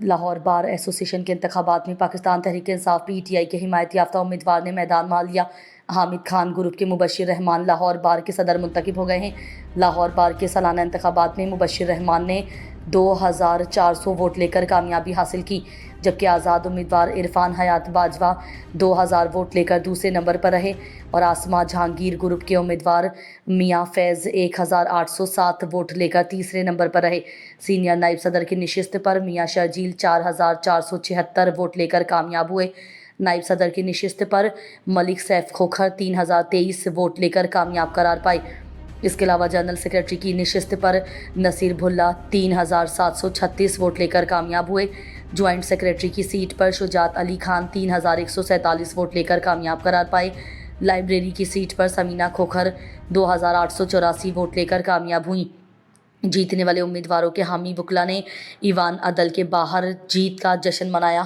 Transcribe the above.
Lahore bar association کے انتخابات میں پاکستان تحریک انصاف PTI کے حمایت یافتہ امیدوار نے میدان مال لیا۔ حامد خان گروپ کے مبشر رحمان لاہور بار کے صدر منتخب ہو گئے ہیں۔ لاہور بار کے سالانہ انتخابات میں مبشر رحمان نے 2400 ووٹ لے کر کامیابی حاصل کی، جبکہ آزاد امیدوار عرفان حیات باجوہ 2000 ووٹ لے کر دوسرے نمبر پر رہے اور آسما جہانگیر گروپ کے امیدوار میاں فیض 1807 ووٹ لے کر تیسرے نمبر پر رہے۔ سینئر نائب صدر کی نشست پر میاں شرجیل 4476 ووٹ لے کر کامیاب ہوئے۔ نائب صدر کی نشست پر ملک سیف کھوکھر 3023 ووٹ لے کر کامیاب قرار پائے۔ اس کے علاوہ جنرل سیکریٹری کی نشست پر نصیر بھلا 3736 ووٹ لے کر کامیاب ہوئے۔ جوائنٹ سیکریٹری کی سیٹ پر شجاعت علی خان 3147 ووٹ لے کر کامیاب قرار پائے۔ لائبریری کی سیٹ پر سمینہ کھوکھر 2884 ووٹ لے کر کامیاب ہوئیں۔ جیتنے والے امیدواروں کے حامی وکلاء نے ایوان عدل کے باہر جیت کا جشن منایا۔